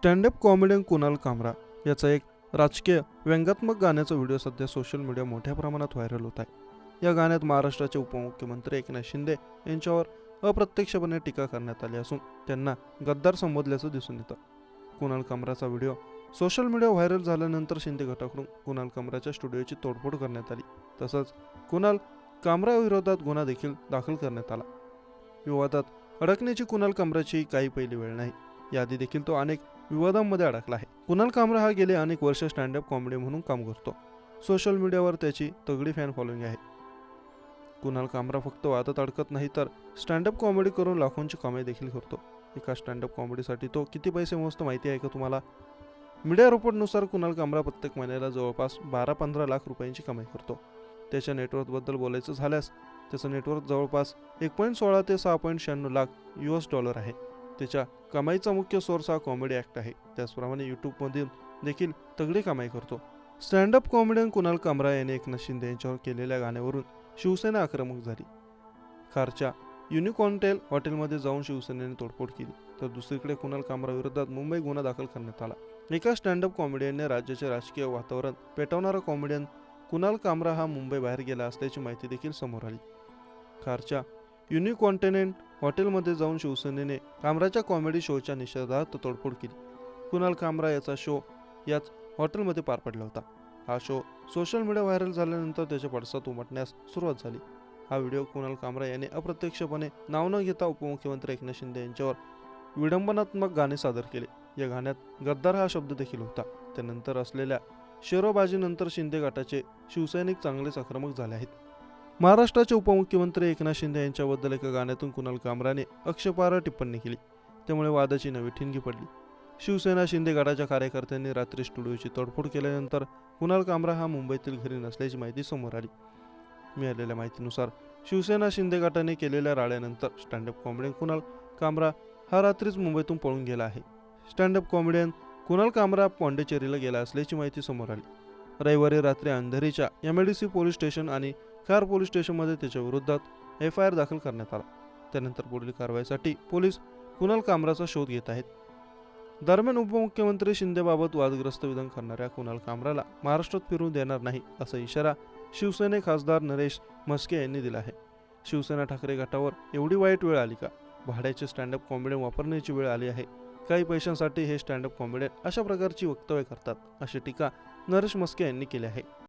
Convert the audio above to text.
Stand up comedian Kunal कामरा याचा एक राजकीय व्यंगात्मक गाण्याचा व्हिडिओ सध्या सोशल मीडिया मोठ्या प्रमाणात व्हायरल होत आहे। या गाण्यात महाराष्ट्राचे उपमुख्यमंत्री एकनाथ शिंदे यांच्यावर अप्रत्यक्षपणे टीका करण्यात आली असून त्यांना गद्दार संबोधल्याचं दिसून येतं। कुणाल कामराचा व्हिडिओ सोशल मीडिया व्हायरल झाल्यानंतर शिंदे गटाकडून कुणाल कामराच्या स्टुडिओची तोडफोड करण्यात आली। तसंच कुणाल कामराविरोधात गुन्हा देखील दाखल करण्यात आला। विवादात अडकण्याची कुणाल कामराची काही पहिली वेळ नाही, याआधी देखील तो अनेक विवादांमध्ये अडकला आहे। कुणाल कामरा हा गेले अनेक वर्ष स्टँडअप कॉमेडी म्हणून काम करतो। सोशल मीडियावर त्याची तगडी फॅन फॉलोइंग आहे। कुणाल कामरा फक्त वादात अडकत नाही तर स्टँडअप कॉमेडी करून लाखोंची कमाई देखील करतो। एका स्टँडअप कॉमेडीसाठी तो किती पैसे मोजतो माहिती आहे का तुम्हाला? मीडिया रिपोर्टनुसार कुणाल कामरा प्रत्येक महिन्याला जवळपास 12-15 लाख रुपयांची कमाई करतो। त्याच्या नेटवर्कबद्दल बोलायचं झाल्यास त्याचं नेटवर्क जवळपास 1.16 ते 6.96 लाख US$ आहे। त्याच्या कमाईचा मुख्य सोर्स हा कॉमेडी ॲक्ट आहे। त्याचप्रमाणे यूट्यूबमधून देखील तगडी कमाई करतो। स्टँडअप कॉमेडियन कुणाल कामरा याने एकनाथ शिंदे यांच्यावर केलेल्या गाण्यावरून शिवसेना आक्रमक झाली। खारच्या युनिकॉन्टेल हॉटेलमध्ये जाऊन शिवसेनेने तोडफोड केली, तर दुसरीकडे कुणाल कामरा विरोधात मुंबई गुन्हा दाखल करण्यात आला। एका स्टँडअप कॉमेडियनने राज्याचे राजकीय वातावरण पेटवणारा कॉमेडियन कुणाल कामरा हा मुंबई बाहेर गेला असल्याची माहिती देखील समोर आली। खारच्या युनिकॉन्टिनेंट हॉटेलमध्ये जाऊन शिवसेनेने कामराच्या कॉमेडी शोच्या निषेधार्थ तोडफोड केली। कुणाल कामरा याचा शो याच हॉटेलमध्ये पार पडला होता। हा शो सोशल मीडिया व्हायरल झाल्यानंतर त्याचे पडसाद उमटण्यास सुरुवात झाली। हा व्हिडिओ कुणाल कामरा याने अप्रत्यक्षपणे नाव न घेता उपमुख्यमंत्री एकनाथ शिंदे यांच्यावर विडंबनात्मक गाणे सादर केले। या गाण्यात गद्दार हा शब्द देखील होता। त्यानंतर असलेल्या शेरोबाजीनंतर शिंदे गटाचे शिवसैनिक चांगलेच आक्रमक झाले आहेत। महाराष्ट्राचे उपमुख्यमंत्री एकनाथ शिंदे यांच्याबद्दल एका गाण्यातून कुणाल कामराने आक्षेपार्ह टिप्पणी केली, त्यामुळे वादाची नवी ठिणगी पडली। शिवसेना शिंदे गटाच्या कार्यकर्त्यांनी रात्री स्टुडिओची तोडफोड केल्यानंतर कुणाल कामरा हा मुंबईतील घरी नसल्याची माहिती समोर आली। मिळालेल्या माहितीनुसार शिवसेना शिंदे गटाने केलेल्या राड्यानंतर स्टँडअप कॉमेडियन कुणाल कामरा हा रात्रीच मुंबईतून पळून गेला आहे। स्टँडअप कॉमेडियन कुणाल कामरा पॉंडिचेरीला गेला असल्याची माहिती समोर आली। रविवारी रात्री अंधेरीच्या MIDC पोलीस स्टेशन आणि खार पोलीस स्टेशनमध्ये त्याच्या विरोधात FIR दाखल करण्यात आला। त्यानंतर पुढील कारवाईसाठी पोलीस कुणाल कामराचा शोध घेत आहेत। दरम्यान उपमुख्यमंत्री शिंदेबाबत वादग्रस्त विधान करणाऱ्या कुणाल कामराला महाराष्ट्रात फिरू देणार नाही असा इशारा शिवसेने खासदार नरेश म्हस्के यांनी दिला आहे। शिवसेना ठाकरे गटावर एवढी वाईट वेळ आली का? भाड्याचे स्टँडअप कॉमेडियन वापरण्याची वेळ आली आहे। काही पैशांसाठी हे स्टँडअप कॉमेडियन अशा प्रकारची वक्तव्य करतात, अशी टीका नरेश म्हस्के यांनी केली आहे।